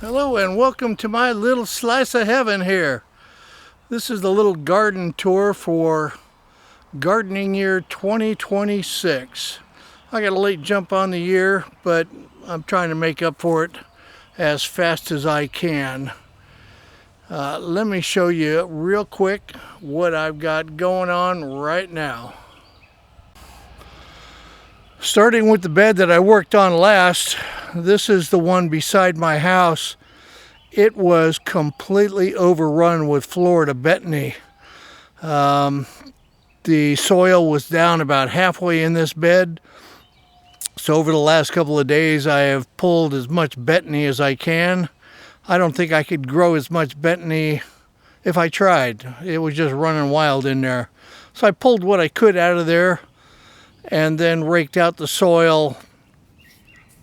Hello and welcome to my little slice of heaven here. This is the little garden tour for gardening year 2026. I got a late jump on the year, but I'm trying to make up for it as fast as I can. Let me show you real quick what I've got going on right now. Starting with the bed that I worked on last, this is the one beside my house. It was completely overrun with Florida betony. The soil was down about halfway in this bed. So over the last couple of days, I have pulled as much betony as I can. I don't think I could grow as much betony if I tried. It was just running wild in there. So I pulled what I could out of there and then raked out the soil,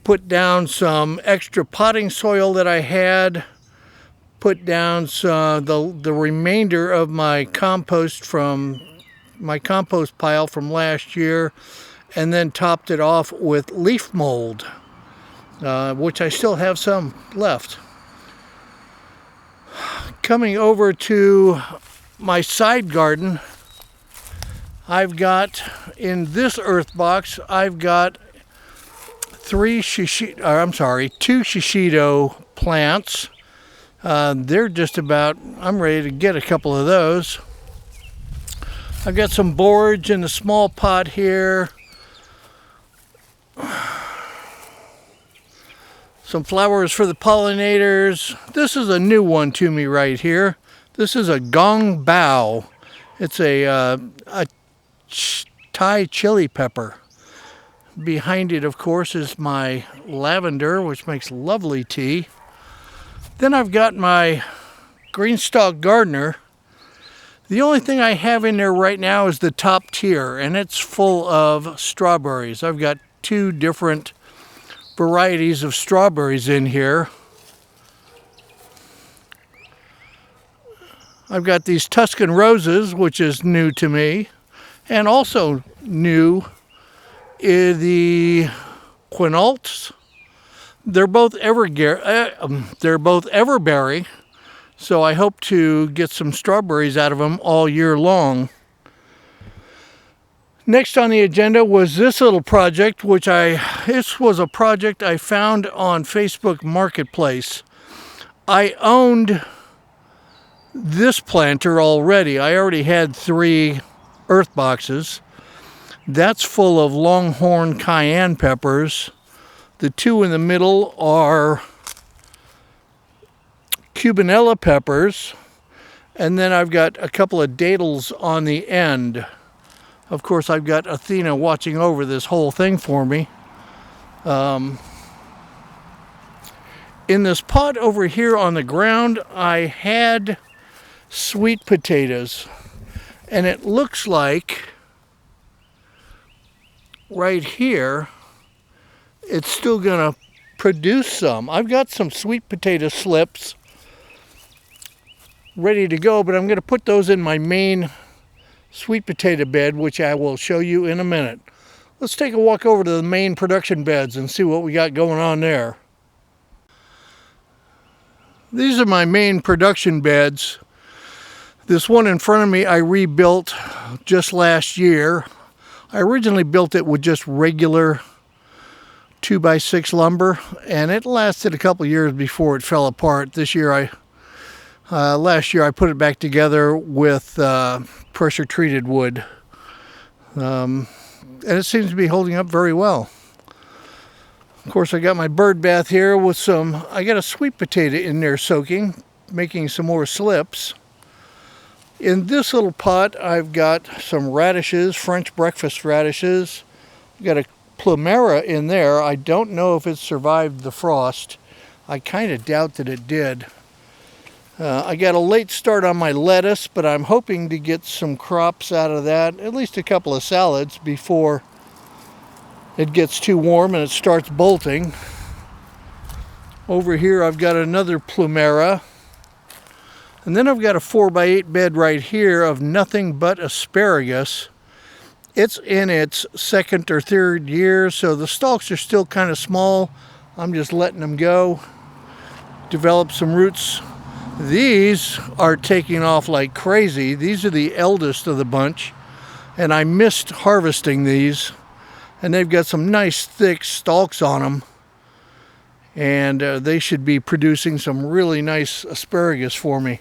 put down some extra potting soil that I had, put down the remainder of my compost from my compost pile from last year, and then topped it off with leaf mold, which I still have some left. Coming over to my side garden, I've got in this earth box, I've got two shishito plants. They're just about, I'm ready to get a couple of those. I've got some borage in the small pot here. Some flowers for the pollinators. This is a new one to me right here. This is a gong bao. It's a Thai chili pepper. Behind it, of course, is my lavender, which makes lovely tea. Then I've got my Greenstalk Gardener. The only thing I have in there right now is the top tier, and it's full of strawberries. I've got two different varieties of strawberries in here. I've got these Tuscan roses, which is new to me, and also new is the quinaults. They're both everberry, so I hope to get some strawberries out of them all year long. Next on the agenda was this little project, this was a project I found on Facebook Marketplace. I owned this planter already. I already had 3 earth boxes. That's full of longhorn cayenne peppers. The 2 in the middle are cubanella peppers, and then I've got a couple of dateles on the end. Of course, I've got Athena watching over this whole thing for me. In this pot over here on the ground, I had sweet potatoes, and it looks like right here it's still gonna produce some. I've got some sweet potato slips ready to go, but I'm gonna put those in my main sweet potato bed, which I will show you in a minute. Let's take a walk over to the main production beds and see what we got going on there. These are my main production beds. This one in front of me I rebuilt just last year. I originally built it with just regular 2x6 lumber, and it lasted a couple years before it fell apart. Last year I put it back together with pressure treated wood, and it seems to be holding up very well. Of course, I got my bird bath here with I got a sweet potato in there soaking, making some more slips. In this little pot, I've got some radishes, French breakfast radishes. I've got a plumera in there. I don't know if it survived the frost. I kind of doubt that it did. I got a late start on my lettuce, but I'm hoping to get some crops out of that, at least a couple of salads before it gets too warm and it starts bolting. Over here I've got another plumera. And then I've got a 4x8 bed right here of nothing but asparagus. It's in its 2nd or 3rd year, so the stalks are still kind of small. I'm just letting them go. develop some roots. These are taking off like crazy. These are the eldest of the bunch, and I missed harvesting these, and they've got some nice thick stalks on them, and they should be producing some really nice asparagus for me.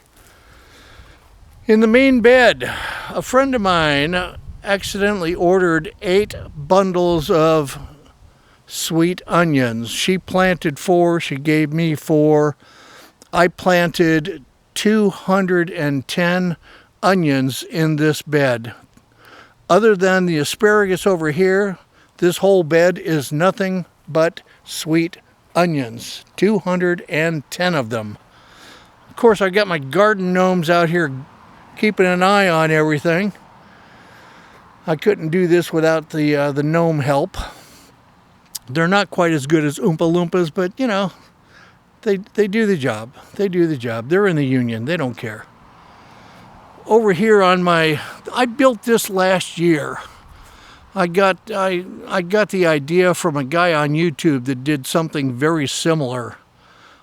In the main bed, a friend of mine accidentally ordered 8 bundles of sweet onions. She planted 4, she gave me 4. I planted 210 onions in this bed. Other than the asparagus over here, this whole bed is nothing but sweet onions. 210 of them. Of course, I got my garden gnomes out here keeping an eye on everything. I couldn't do this without the gnome help. They're not quite as good as Oompa Loompas, but you know, they do the job. They do the job. They're in the union. They don't care. Over here on I built this last year. I got the idea from a guy on YouTube that did something very similar.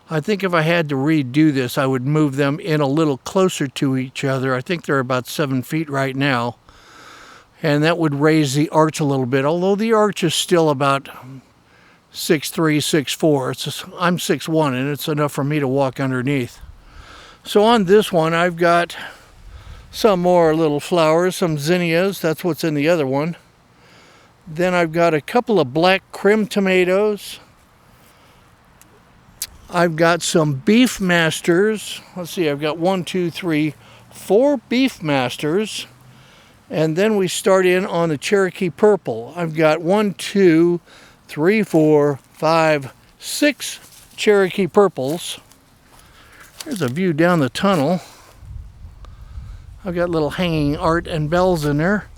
I think if I had to redo this, I would move them in a little closer to each other. I think they're about 7 feet right now. And that would raise the arch a little bit, although the arch is still about 6'3", 6'4". I'm 6'1", and it's enough for me to walk underneath. So on this one, I've got some more little flowers, some zinnias. That's what's in the other one. Then I've got a couple of black Krim tomatoes. I've got some Beef Masters. Let's see, I've got 1, 2, 3, 4 Beef Masters. And then we start in on the Cherokee Purple. I've got 1, 2, 3, 4, 5, 6 Cherokee Purples. There's a view down the tunnel. I've got little hanging art and bells in there.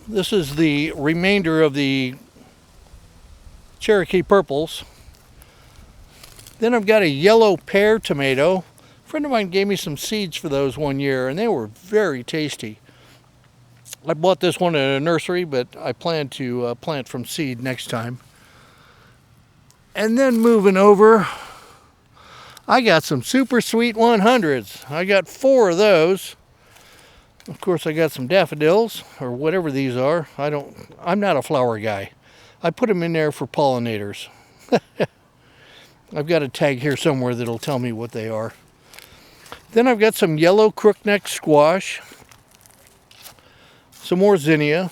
This is the remainder of the Cherokee Purples. Then I've got a yellow pear tomato. A friend of mine gave me some seeds for those one year, and they were very tasty. I bought this one at a nursery, but I plan to plant from seed next time. And then moving over, I got some super sweet 100s. I got 4 of those. Of course, I got some daffodils, or whatever these are. I'm not a flower guy. I put them in there for pollinators. I've got a tag here somewhere that'll tell me what they are. Then I've got some yellow crookneck squash, some more zinnia,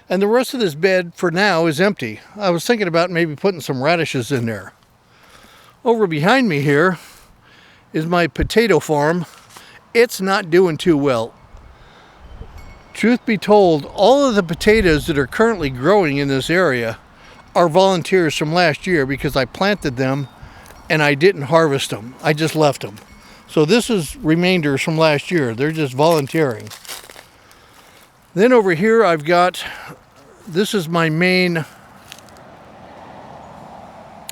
and the rest of this bed for now is empty. I was thinking about maybe putting some radishes in there. Over behind me here is my potato farm. It's not doing too well. Truth be told, all of the potatoes that are currently growing in this area are volunteers from last year because I planted them and I didn't harvest them. I just left them. So this is remainders from last year. They're just volunteering. Then over here I've got, this is my main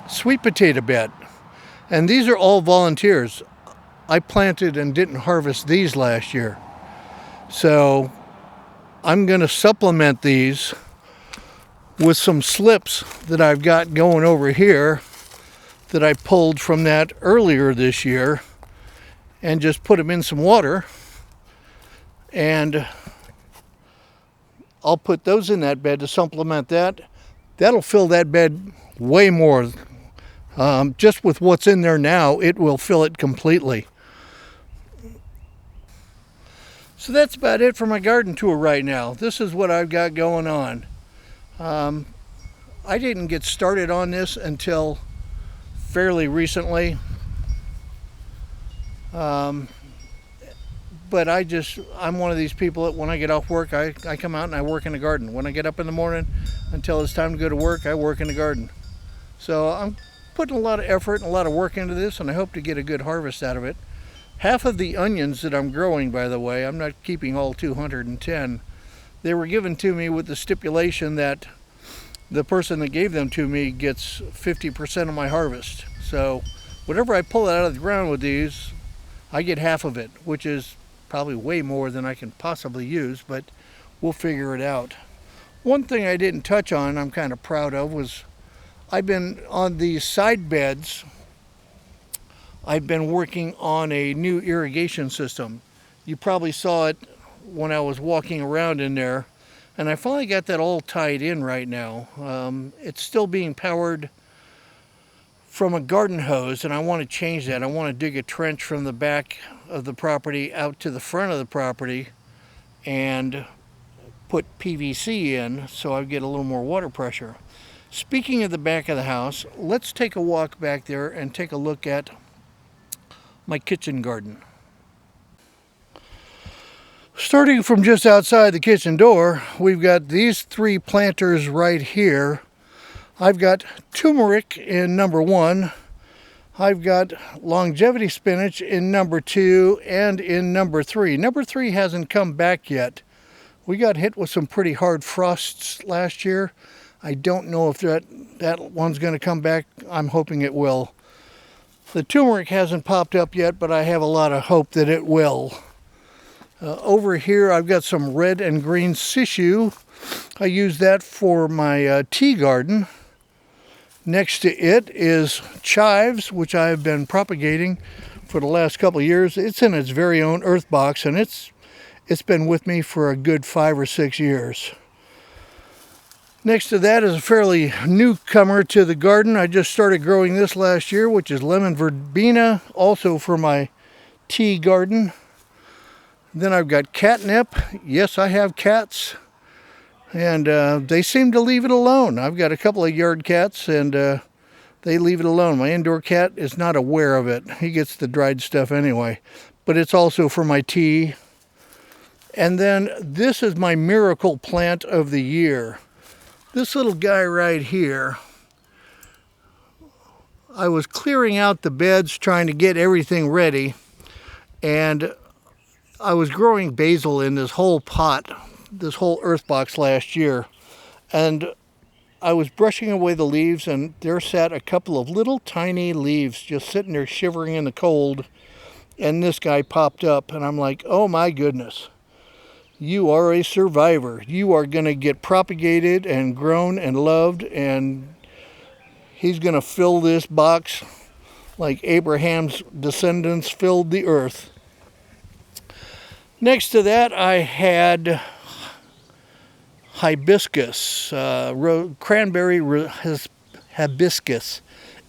sweet potato bed. And these are all volunteers. I planted and didn't harvest these last year. So I'm going to supplement these with some slips that I've got going over here that I pulled from that earlier this year, and just put them in some water, and I'll put those in that bed to supplement that. That'll fill that bed way more. Just with what's in there now, it will fill it completely. So that's about it for my garden tour right now. This is what I've got going on. I didn't get started on this until fairly recently. But I'm one of these people that when I get off work, I come out and I work in the garden. When I get up in the morning until it's time to go to work, I work in the garden. So I'm putting a lot of effort and a lot of work into this, and I hope to get a good harvest out of it. Half of the onions that I'm growing, by the way, I'm not keeping all 210. They were given to me with the stipulation that the person that gave them to me gets 50% of my harvest. So whatever I pull out of the ground with these, I get half of it, which is probably way more than I can possibly use, but we'll figure it out. One thing I didn't touch on, I'm kind of proud of, was I've been on these side beds. I've been working on a new irrigation system. You probably saw it when I was walking around in there, and I finally got that all tied in right now. It's still being powered from a garden hose, and I want to change that. I want to dig a trench from the back of the property out to the front of the property and put PVC in so I get a little more water pressure. Speaking of the back of the house, let's take a walk back there and take a look at my kitchen garden. Starting from just outside the kitchen door, we've got these 3 planters right here. I've got turmeric in number 1. I've got longevity spinach in number 2 and in number 3. Number 3 hasn't come back yet. We got hit with some pretty hard frosts last year. I don't know if that one's going to come back. I'm hoping it will. The turmeric hasn't popped up yet, but I have a lot of hope that it will. Over here I've got some red and green sishu. I use that for my tea garden. Next to it is chives, which I've been propagating for the last couple of years. It's in its very own earth box, and it's been with me for a good 5 or 6 years. Next to that is a fairly newcomer to the garden. I just started growing this last year, which is lemon verbena, also for my tea garden. Then I've got catnip. Yes, I have cats, and they seem to leave it alone. I've got a couple of yard cats, and they leave it alone. My indoor cat is not aware of it. He gets the dried stuff anyway, but it's also for my tea. And then this is my miracle plant of the year. This little guy right here. I was clearing out the beds, trying to get everything ready, and I was growing basil in this whole pot, this whole earth box last year. And I was brushing away the leaves, and there sat a couple of little tiny leaves just sitting there shivering in the cold. And this guy popped up, and I'm like, oh my goodness. You are a survivor. You are going to get propagated and grown and loved, and he's going to fill this box like Abraham's descendants filled the earth. Next to that, I had hibiscus, cranberry hibiscus.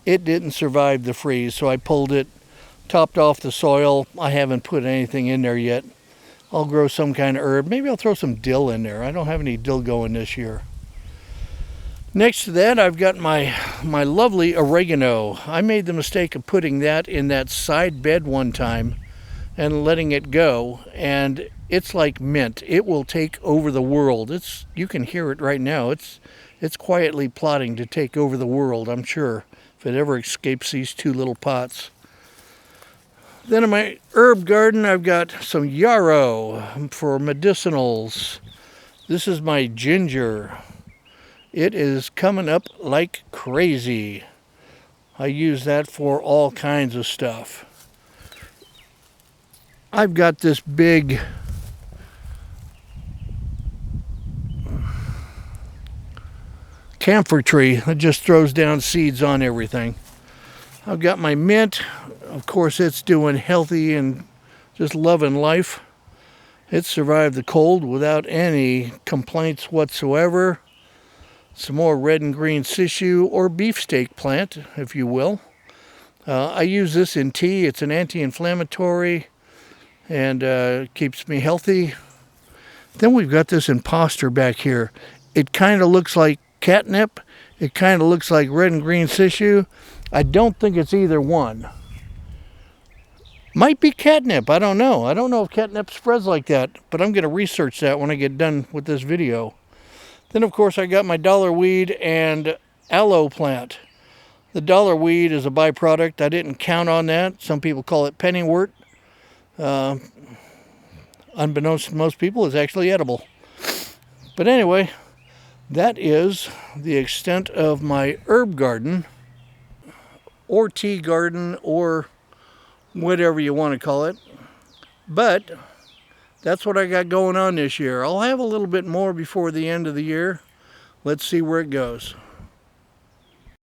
It didn't survive the freeze, so I pulled it, topped off the soil. I haven't put anything in there yet. I'll grow some kind of herb. Maybe I'll throw some dill in there. I don't have any dill going this year. Next to that, I've got my lovely oregano. I made the mistake of putting that in that side bed one time and letting it go, and it's like mint. It will take over the world. You can hear it right now. It's quietly plotting to take over the world, I'm sure, if it ever escapes these 2 little pots. Then in my herb garden, I've got some yarrow for medicinals. This is my ginger. It is coming up like crazy. I use that for all kinds of stuff. I've got this big camphor tree that just throws down seeds on everything. I've got my mint. Of course, it's doing healthy and just loving life. It survived the cold without any complaints whatsoever. Some more red and green sishu, or beefsteak plant, if you will. I use this in tea. It's an anti-inflammatory and keeps me healthy. Then we've got this imposter back here. It kind of looks like catnip. It kind of looks like red and green sishu. I don't think it's either one. Might be catnip. I don't know. I don't know if catnip spreads like that, but I'm going to research that when I get done with this video. Then, of course, I got my dollar weed and aloe plant. The dollar weed is a byproduct. I didn't count on that. Some people call it pennywort. Unbeknownst to most people, it's actually edible. But anyway, that is the extent of my herb garden, or tea garden, or whatever you want to call it. But that's what I got going on this year. I'll have a little bit more before the end of the year. Let's see where it goes.